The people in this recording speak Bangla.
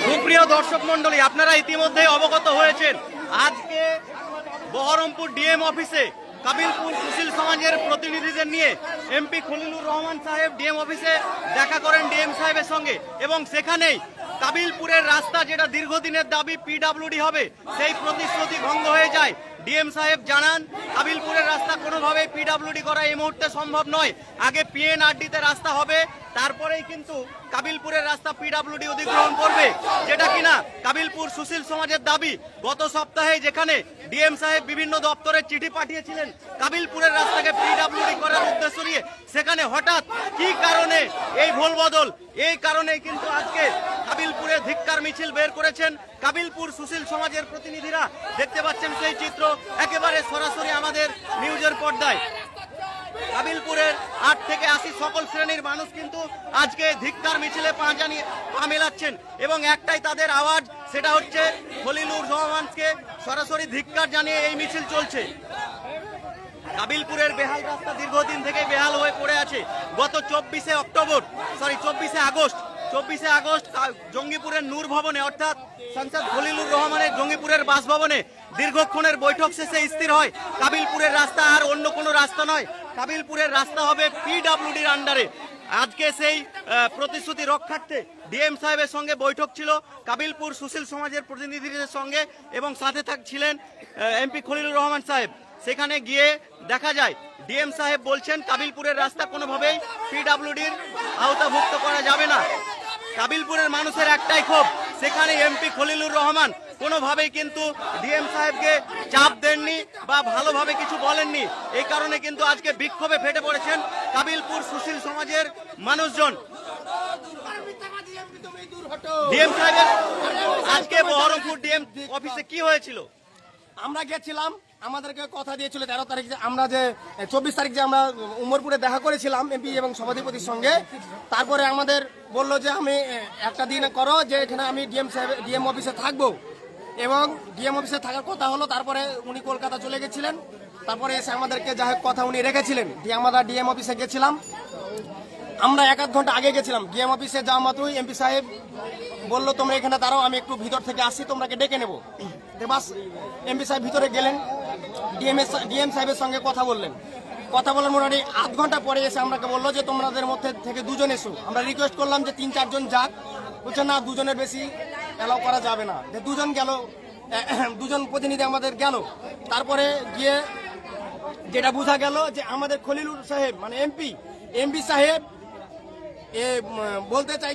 সুপ্রিয় দর্শক মন্ডলী, আপনারা ইতিমধ্যে অবগত হয়েছেন আজকে বহরমপুর ডিএম অফিসে কাবিলপুর সুশীল সমাজের প্রতিনিধিদের নিয়ে এমপি খলিলুর রহমান সাহেব ডিএম অফিসে দেখা করেন ডিএম সাহেবের সঙ্গে, এবং সেখানেই কাবিলপুরের রাস্তা যেটা দীর্ঘদিনের দাবি পিডব্লিউডি হবে সেই প্রতিশ্রুতি ভঙ্গ হয়ে যায়। ডিএম সাহেব জানান কাবিলপুরের রাস্তা কোনোভাবেই পিডব্লিউডি করা এই মুহূর্তে সম্ভব নয়, আগে পিএনআরডিতে রাস্তা হবে, তারপরেই কিন্তু কাবিলপুরের রাস্তা পিডব্লিউডি অধিগ্রহণ করবে, যেটা কিনা কাবিলপুর সুশীল সমাজের দাবি। গত সপ্তাহে যেখানে ডিএম সাহেব বিভিন্ন দপ্তরে চিঠি পাঠিয়েছিলেন কাবিলপুরের রাস্তাকে পিডব্লিউডি করার উদ্দেশ্য নিয়ে, সেখানে হঠাৎ কি কারণে এই ভুলবদল, এই কারণেই কিন্তু আজকে কাবিলপুরে ধিক্কার মিছিল বের করেছেন কাবিলপুর সুশীল সমাজের প্রতিনিধিরা। দেখতে পাচ্ছেন সেই চিত্র একেবারে সরাসরি আমাদের নিউজের পর্দায়। কাবিলপুরের 8 থেকে 80 সকল শ্রেণীর মানুষ কিন্তু আজকে ধিক্কার মিছিলে পা মেলাচ্ছেন, এবং একটাই তাদের আওয়াজ, সেটা হচ্ছে খলিলুর রহমানকে সরাসরি ধিক্কার জানিয়ে এই মিছিল চলছে। কাবিলপুরের বেহাল রাস্তা দীর্ঘদিন থেকে বেহাল হয়ে পড়ে আছে। গত 24 আগস্ট জঙ্গিপুরের নূর ভবনে অর্থাৎ সাংসদ খলিলুর রহমানের জঙ্গিপুরের বাসভবনে দীর্ঘক্ষণের বৈঠক শেষে স্থির হয় কাবিলপুরের রাস্তা আর অন্য কোনো রাস্তা নয়, কাবিলপুরের রাস্তা হবে পিডব্লিউডির আন্ডারে। আজকে সেই প্রতিশ্রুতি রক্ষার্থে ডিএম সাহেবের সঙ্গে বৈঠক ছিল কাবিলপুর সুশীল সমাজের প্রতিনিধিদের সঙ্গে, এবং সাথে ছিলেন এমপি খলিলুর রহমান সাহেব। সেখানে গিয়ে দেখা যায় ডিএম সাহেব বলছেন কাবিলপুরের রাস্তা কোনোভাবেই পিডব্লিউডির আওতাভুক্ত করা যাবে না। কাবিলপুরের মানুষের একটাই ক্ষোভ, সেখানে এমপি খলিলুর রহমান কোনোভাবেই কিন্তু ডিএম সাহেবকে চাপ দেননি বা ভালোভাবে কিছু বলেননি। এই কারণে কিন্তু আজকে বিক্ষোভে ফেটে পড়েছেন কাবিলপুর সুশীল সমাজের মানুষজন। ডিএম সাহেবের আজকে বহরমপুর ডিএম অফিসে কি হয়েছিল? আমরা গেছিলাম, আমাদেরকে কথা দিয়েছিল 13 তারিখ, আমরা যে 24 তারিখ যে আমরা উমরপুরে দেখা করেছিলাম এমপি এবং সভাধিপতির সঙ্গে। তারপরে আমাদের বললো যে আমি একটা দিন করো, যে এখানে আমি ডিএম অফিসে থাকবো, এবং ডিএম অফিসে থাকার কথা হলো। তারপরে উনি কলকাতা চলে গেছিলেন, তারপরে এসে আমাদেরকে যা কথা উনি রেখেছিলেন, আমরা ডিএম অফিসে গেছিলাম। আমরা 1-8 ঘন্টা আগে গেছিলাম। ডিএম অফিসে যাওয়া মাত্রই এমপি সাহেব বললো তোমরা এখানে দাঁড়াও, আমি একটু ভিতর থেকে আসছি, তোমরাকে ডেকে নেবো। বাস এমপি সাহেব ভিতরে গেলেন, ডিএম সাহেবের সঙ্গে কথা বললেন। কথা বলার মোটামুটি 8 ঘন্টা পরে এসে আমাকে বললো যে তোমাদের মধ্যে থেকে 2 জন এসো। আমরা রিকোয়েস্ট করলাম যে 3-4 জন যাক, বলছে না 2 জনের বেশি অ্যালাউ করা যাবে না। 2 জন গেল, 2 জন প্রতিনিধি আমাদের গেল। তারপরে গিয়ে যেটা বোঝা গেল যে আমাদের খলিলুর সাহেব মানে এমপি সাহেব বলতে চাই